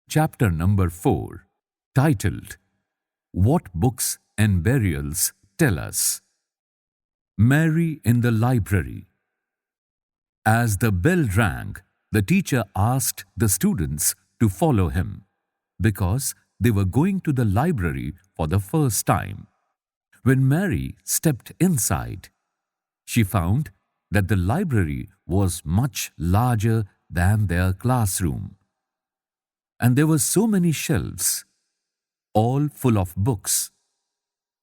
Chapter number 4, titled, What Books and Burials Tell Us. Mary in the Library. As the bell rang, the teacher asked the students to follow him, because they were going to the library for the first time. When Mary stepped inside, she found that the library was much larger than their classroom. And there were so many shelves, all full of books.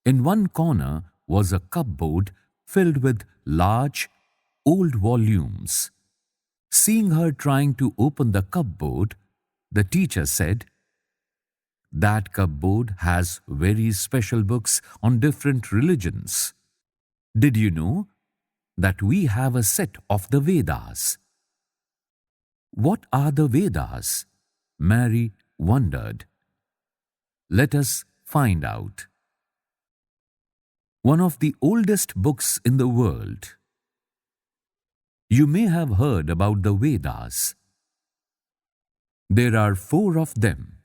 In one corner was a cupboard filled with large, old volumes. Seeing her trying to open the cupboard, the teacher said, "That cupboard has very special books on different religions. Did you know that we have a set of the Vedas?" What are the Vedas? Mary wondered. Let us find out. One of the oldest books in the world. You may have heard about the Vedas. There are 4 of them: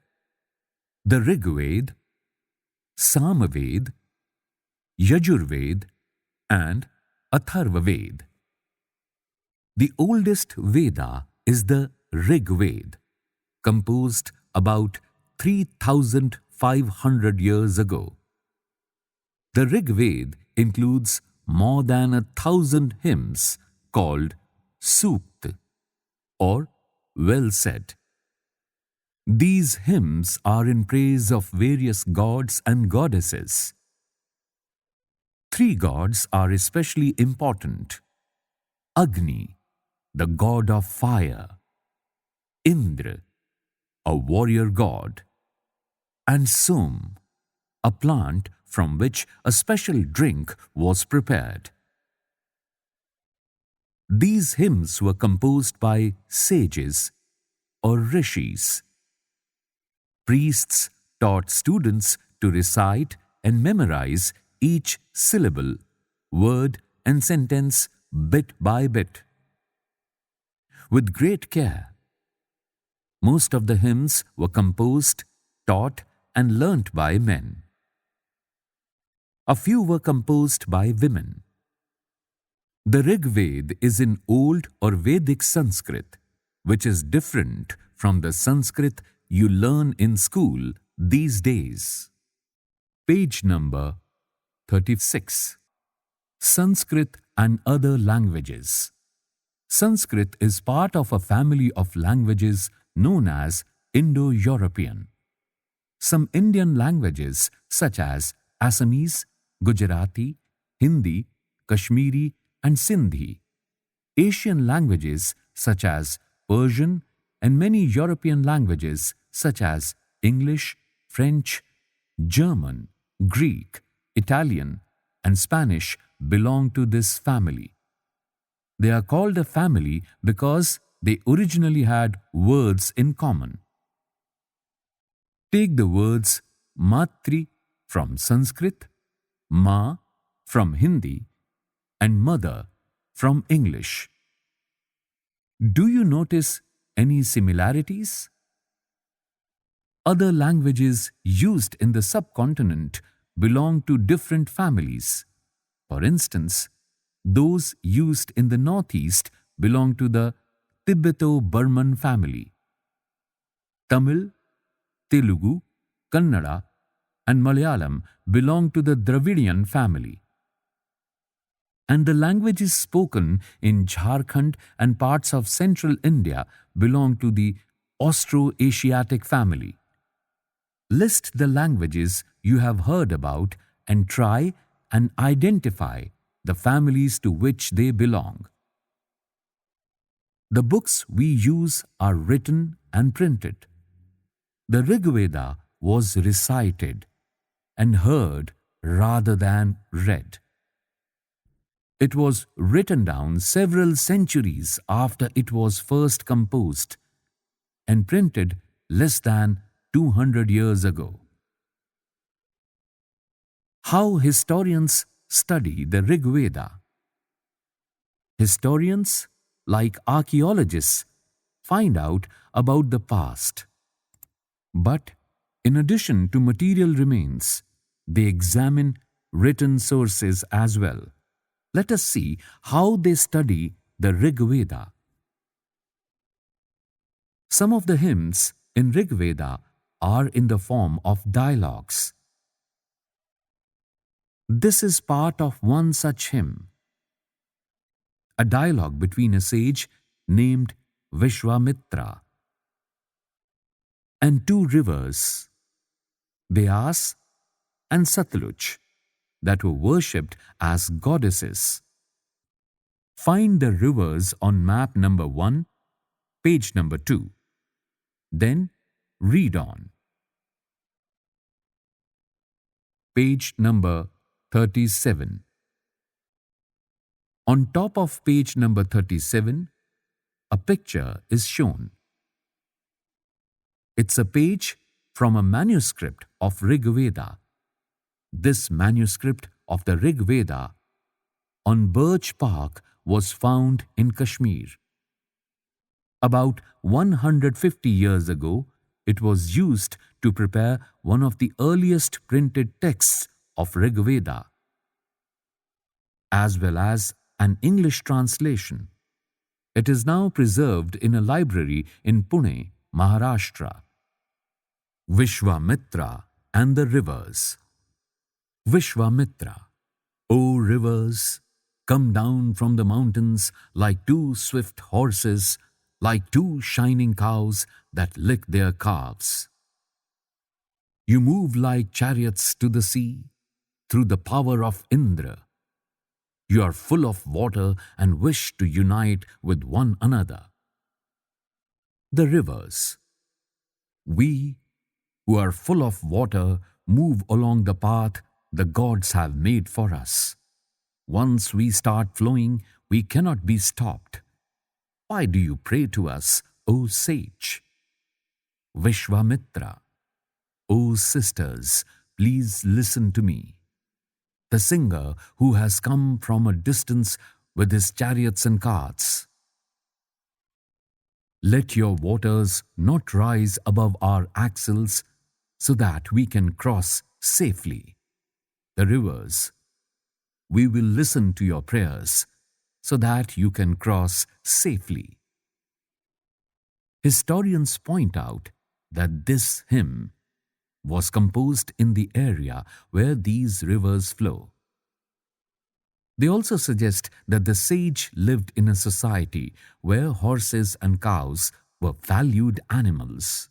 the Rigvedic, Samaved, Yajurved, and Atharvaved. The oldest Veda is the Rigvedic, composed about 3,500 years ago. The Rigvedic includes more than 1,000 hymns called Sukta, or well said. These hymns are in praise of various gods and goddesses. 3 gods are especially important: Agni, the god of fire; Indra, a warrior god; and Som, a plant from which a special drink was prepared. These hymns were composed by sages or rishis. Priests taught students to recite and memorize each syllable, word, and sentence bit by bit. With great care, most of the hymns were composed, taught, and learnt by men. A few were composed by women. The Rigvedic is in Old or Vedic Sanskrit, which is different from the Sanskrit you learn in school these days. Page number 36. Sanskrit and other languages. Sanskrit is part of a family of languages known as Indo-European. Some Indian languages such as Assamese, Gujarati, Hindi, Kashmiri, and Sindhi, Asian languages such as Persian, and many European languages such as English, French, German, Greek, Italian, and Spanish belong to this family. They are called a family because they originally had words in common. Take the words Matri from Sanskrit, Ma from Hindi, and Mother from English. Do you notice any similarities? Other languages used in the subcontinent belong to different families. For instance, those used in the northeast belong to the Tibeto-Burman family. Tamil, Telugu, Kannada, and Malayalam belong to the Dravidian family. And the languages spoken in Jharkhand and parts of central India belong to the Austro-Asiatic family. List the languages you have heard about and try and identify the families to which they belong. The books we use are written and printed. The Rigveda was recited and heard rather than read. It was written down several centuries after it was first composed and printed less than 200 years ago. How historians study the Rigveda. Historians, like archaeologists, find out about the past. But in addition to material remains, they examine written sources as well. Let us see how they study the Rigveda. Some of the hymns in Rigveda are in the form of dialogues. This is part of one such hymn, a dialogue between a sage named Vishwamitra and two rivers, Beas and Satluj, that were worshipped as goddesses. Find the rivers on map number 1, page number 2. Then read on. Page number 37. On top of page number 37, a picture is shown. It's a page from a manuscript of Rigveda. This manuscript of the Rigveda on birch bark was found in Kashmir. About 150 years ago, it was used to prepare one of the earliest printed texts of Rigveda, as well as an English translation. It is now preserved in a library in Pune, Maharashtra. Vishwamitra and the rivers. Vishwamitra, O rivers, come down from the mountains like two swift horses, like two shining cows that lick their calves. You move like chariots to the sea, through the power of Indra. You are full of water and wish to unite with one another. The rivers. We, who are full of water, move along the path the gods have made for us. Once we start flowing, we cannot be stopped. Why do you pray to us, O sage? Vishwamitra, O sisters, please listen to me. The singer who has come from a distance with his chariots and carts. Let your waters not rise above our axles so that we can cross safely. The rivers, we will listen to your prayers so that you can cross safely. Historians point out that this hymn was composed in the area where these rivers flow. They also suggest that the sage lived in a society where horses and cows were valued animals.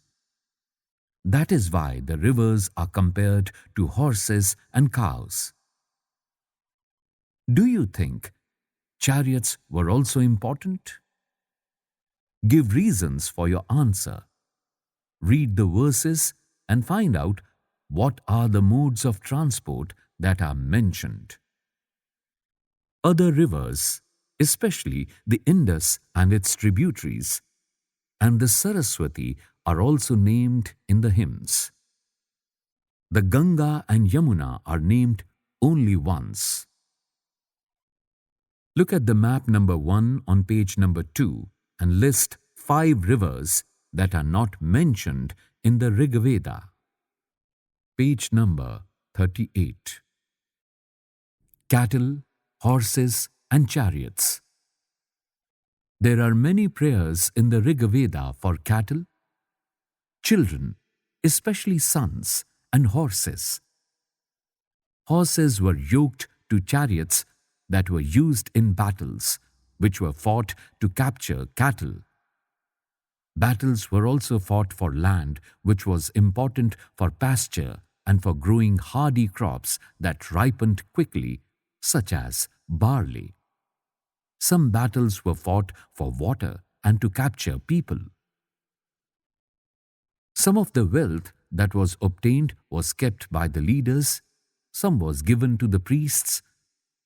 That is why the rivers are compared to horses and cows. Do you think chariots were also important? Give reasons for your answer. Read the verses and find out what are the modes of transport that are mentioned. Other rivers, especially the Indus and its tributaries, and the Saraswati are also named in the hymns. The Ganga and Yamuna are named only once. Look at the map number 1 on page number 2 and list 5 rivers that are not mentioned in the Rigveda. Page number 38. Cattle, horses and chariots. There are many prayers in the Rigveda for cattle, children, especially sons, and horses. Horses were yoked to chariots that were used in battles, which were fought to capture cattle. Battles were also fought for land, which was important for pasture and for growing hardy crops that ripened quickly, such as barley. Some battles were fought for water and to capture people. Some of the wealth that was obtained was kept by the leaders, some was given to the priests,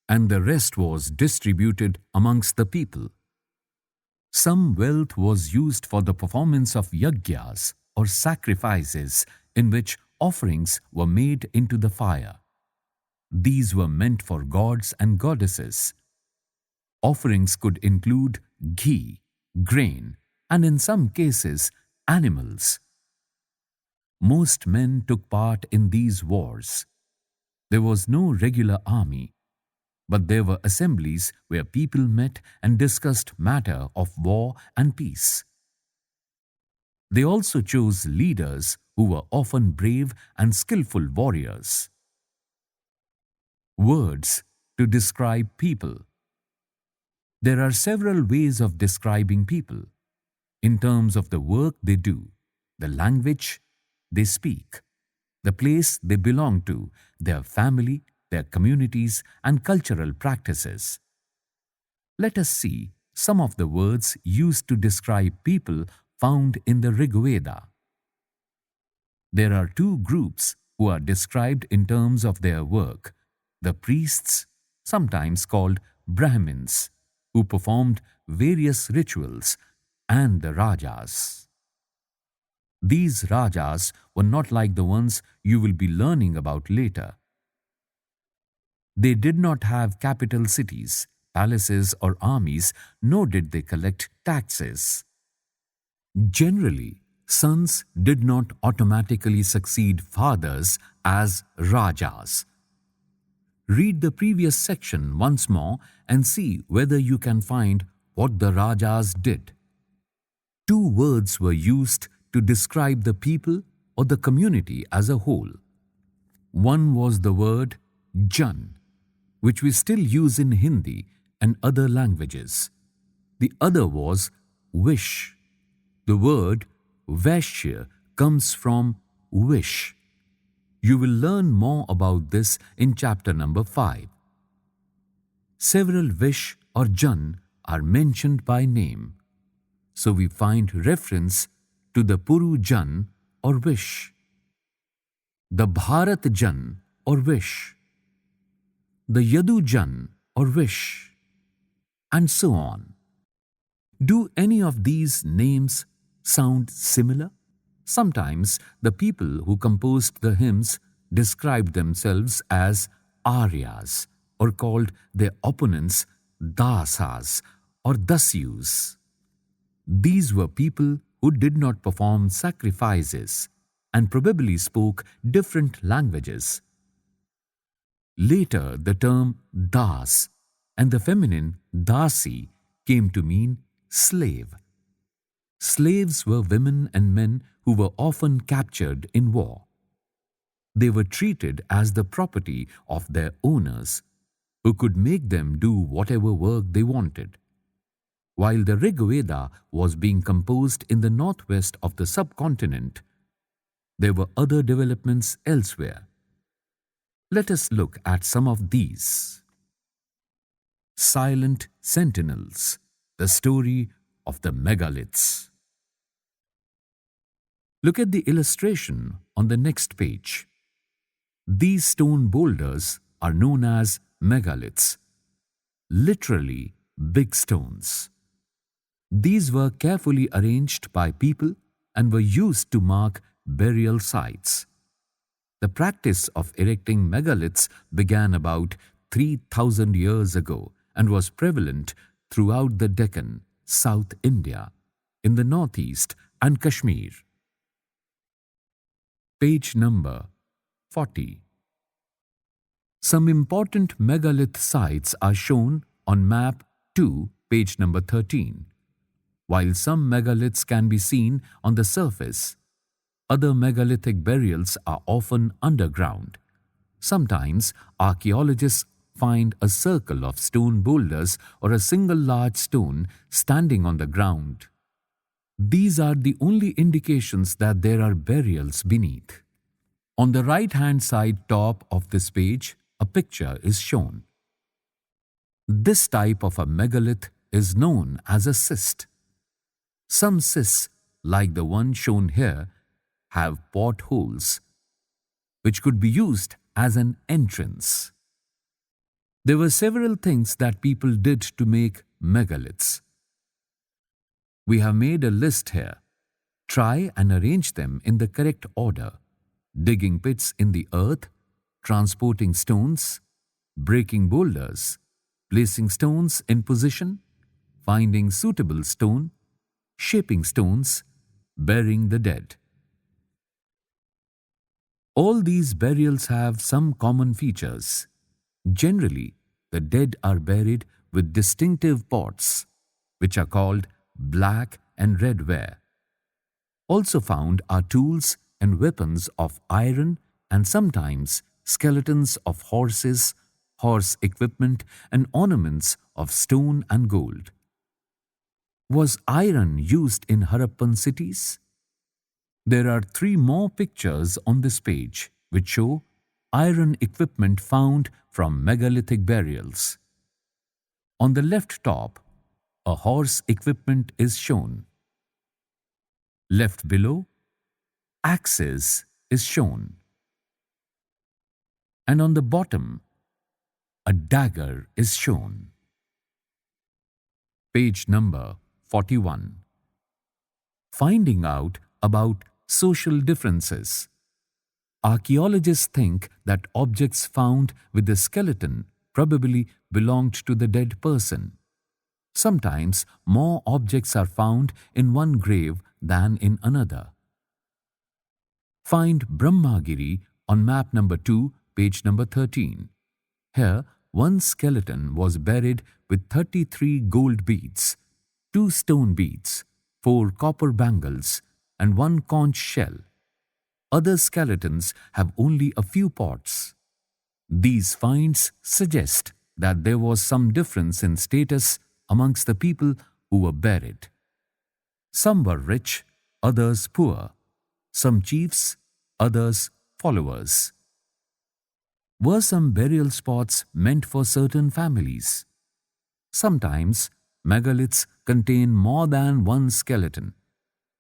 and the rest was distributed amongst the people. Some wealth was used for the performance of yagyas or sacrifices in which offerings were made into the fire. These were meant for gods and goddesses. Offerings could include ghee, grain, and in some cases, animals. Most men took part in these wars. There was no regular army, but there were assemblies where people met and discussed matter of war and peace. They also chose leaders who were often brave and skillful warriors. Words to describe people. There are several ways of describing people in terms of the work they do, the language they speak, the place they belong to, their family, their communities, and cultural practices. Let us see some of the words used to describe people found in the Rigveda. There are two groups who are described in terms of their work: the priests, sometimes called Brahmins, who performed various rituals, and the Rajas. These Rajas were not like the ones you will be learning about later. They did not have capital cities, palaces, or armies, nor did they collect taxes. Generally, sons did not automatically succeed fathers as Rajas. Read the previous section once more and see whether you can find what the Rajas did. Two words were used to describe the people or the community as a whole. One was the word Jan, which we still use in Hindi and other languages. The other was wish. The word Vaishya comes from wish. You will learn more about this in chapter number 5. Several Vish or Jan are mentioned by name, so we find reference to the Puru Jan or wish, the Bharat Jan or wish, the Yadu Jan or wish, and so on. Do any of these names sound similar? Sometimes the people who composed the hymns described themselves as Aryas or called their opponents Dasas or Dasyus. These were people who did not perform sacrifices and probably spoke different languages. Later, the term Das and the feminine Dasi came to mean slave. Slaves were women and men who were often captured in war. They were treated as the property of their owners, who could make them do whatever work they wanted. While the Rigveda was being composed in the northwest of the subcontinent, there were other developments elsewhere. Let us look at some of these. Silent Sentinels, the story of the Megaliths. Look at the illustration on the next page. These stone boulders are known as megaliths, literally big stones. These were carefully arranged by people and were used to mark burial sites. The practice of erecting megaliths began about 3,000 years ago and was prevalent throughout the Deccan, South India, in the northeast, and Kashmir. Page number 40. Some important megalith sites are shown on map 2, page number 13. While some megaliths can be seen on the surface, other megalithic burials are often underground. Sometimes archaeologists find a circle of stone boulders or a single large stone standing on the ground. These are the only indications that there are burials beneath. On the right-hand side top of this page, a picture is shown. This type of a megalith is known as a cyst. Some cysts, like the one shown here, have portholes, which could be used as an entrance. There were several things that people did to make megaliths. We have made a list here. Try and arrange them in the correct order: digging pits in the earth, transporting stones, breaking boulders, placing stones in position, finding suitable stone, shaping stones, burying the dead. All these burials have some common features. Generally, the dead are buried with distinctive pots, which are called black and red ware. Also found are tools and weapons of iron and sometimes skeletons of horses, horse equipment, and ornaments of stone and gold. Was iron used in Harappan cities? There are 3 more pictures on this page which show iron equipment found from megalithic burials. On the left top, a horse equipment is shown. Left below, axes is shown. And on the bottom, a dagger is shown. Page number 41. Finding out about social differences. Archaeologists think that objects found with the skeleton probably belonged to the dead person. Sometimes more objects are found in one grave than in another. Find Brahmagiri on map number 2, page number 13. Here, one skeleton was buried with 33 gold beads, 2 stone beads, 4 copper bangles, and 1 conch shell. Other skeletons have only a few pots. These finds suggest that there was some difference in status amongst the people who were buried. Some were rich, others poor. Some chiefs, others followers. Were some burial spots meant for certain families? Sometimes megaliths contain more than one skeleton.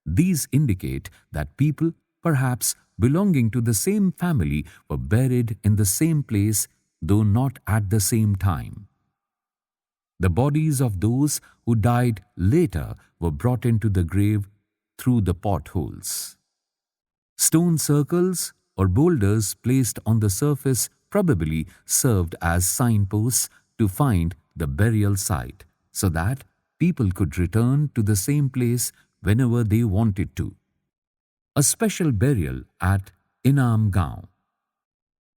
These indicate that people, perhaps belonging to the same family, were buried in the same place, though not at the same time. The bodies of those who died later were brought into the grave through the potholes. Stone circles or boulders placed on the surface probably served as signposts to find the burial site, so that people could return to the same place whenever they wanted to. A special burial at Inam Gaon.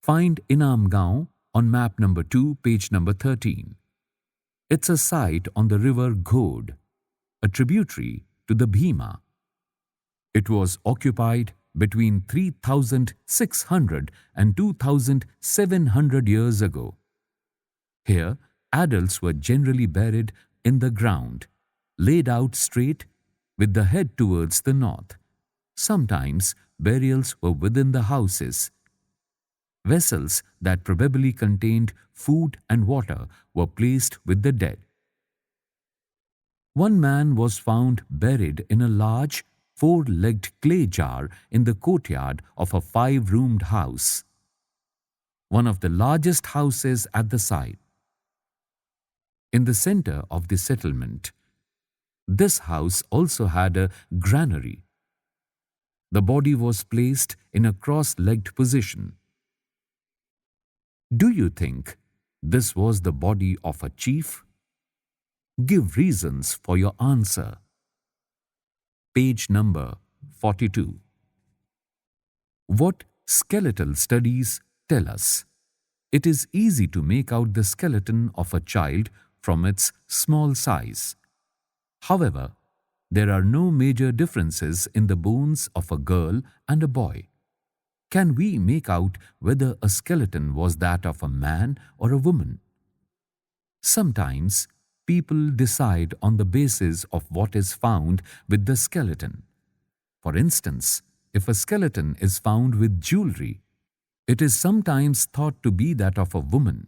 Find Inam Gaon on map number 2, page number 13. It's a site on the river Ghod, a tributary to the Bhima. It was occupied between 3,600 and 2,700 years ago. Here, adults were generally buried in the ground, laid out straight, with the head towards the north. Sometimes burials were within the houses. Vessels that probably contained food and water were placed with the dead. One man was found buried in a large, 4-legged clay jar in the courtyard of a 5-roomed house, one of the largest houses at the site. In the center of the settlement, this house also had a granary. The body was placed in a cross-legged position. Do you think this was the body of a chief? Give reasons for your answer. Page number 42. What skeletal studies tell us? It is easy to make out the skeleton of a child from its small size. However, there are no major differences in the bones of a girl and a boy. Can we make out whether a skeleton was that of a man or a woman? Sometimes people decide on the basis of what is found with the skeleton. For instance, if a skeleton is found with jewelry, it is sometimes thought to be that of a woman.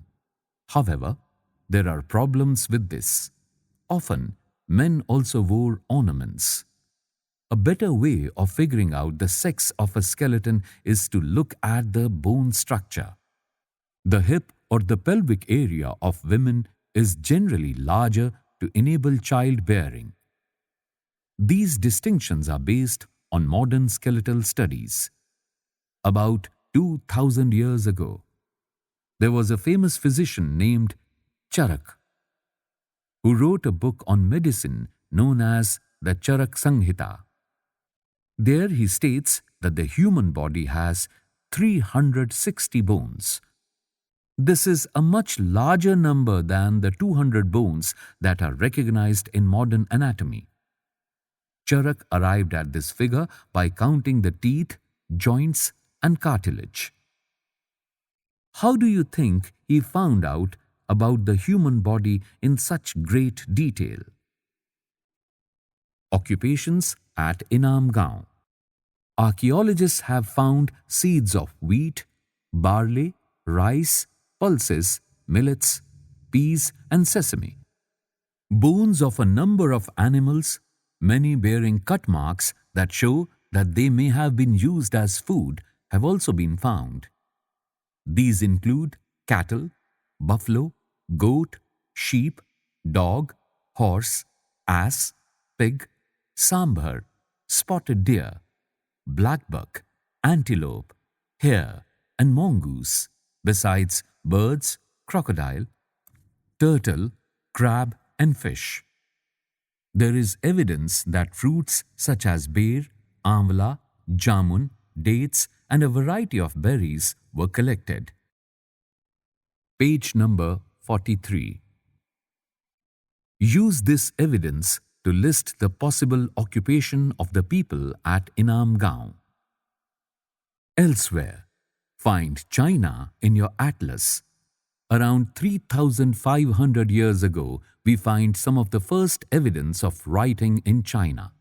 However, there are problems with this. Often, men also wore ornaments. A better way of figuring out the sex of a skeleton is to look at the bone structure. The hip or the pelvic area of women is generally larger to enable childbearing. These distinctions are based on modern skeletal studies. About 2,000 years ago, there was a famous physician named Charak, who wrote a book on medicine known as the Charak Samhita. There he states that the human body has 360 bones. This is a much larger number than the 200 bones that are recognized in modern anatomy. Charak arrived at this figure by counting the teeth, joints, and cartilage. How do you think he found out about the human body in such great detail? Occupations at Inam Gaon. Archaeologists have found seeds of wheat, barley, rice, pulses, millets, peas, and sesame. Bones of a number of animals, many bearing cut marks that show that they may have been used as food, have also been found. These include cattle, buffalo, goat, sheep, dog, horse, ass, pig, sambar, spotted deer, blackbuck, antelope, hare, and mongoose, besides birds, crocodile, turtle, crab, and fish. There is evidence that fruits such as ber, amla, jamun, dates, and a variety of berries were collected. Page number 43. Use this evidence to list the possible occupation of the people at Inam Gaon. Elsewhere, find China in your atlas. Around 3,500 years ago, we find some of the first evidence of writing in China.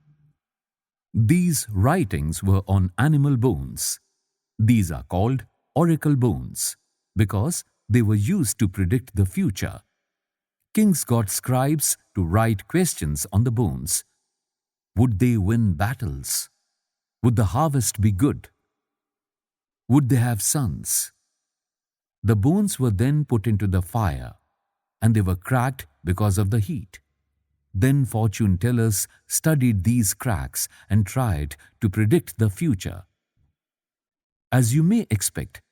These writings were on animal bones. These are called oracle bones because they were used to predict the future. Kings got scribes to write questions on the bones. Would they win battles? Would the harvest be good? Would they have sons? The bones were then put into the fire, and they were cracked because of the heat. Then fortune tellers studied these cracks and tried to predict the future. As you may expect,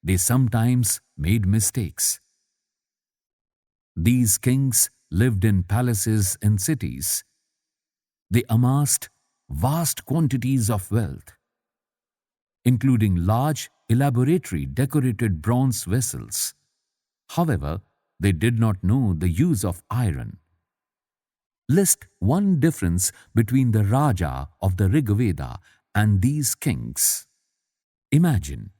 they sometimes made mistakes. These kings lived in palaces and cities. They amassed vast quantities of wealth, including large, elaborately decorated bronze vessels. However, they did not know the use of iron. List one difference between the Raja of the Rigveda and these kings. Imagine,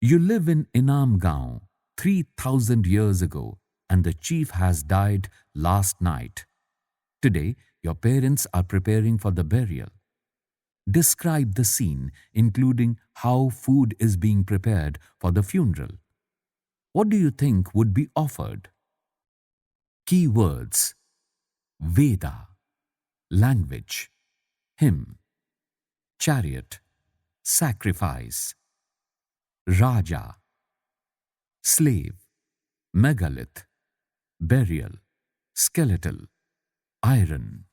you live in Inam Gaon 3,000 years ago and the chief has died last night. Today, your parents are preparing for the burial. Describe the scene, including how food is being prepared for the funeral. What do you think would be offered? Key words: Veda, language, hymn, chariot, sacrifice, Raja, slave, megalith, burial, skeletal, iron.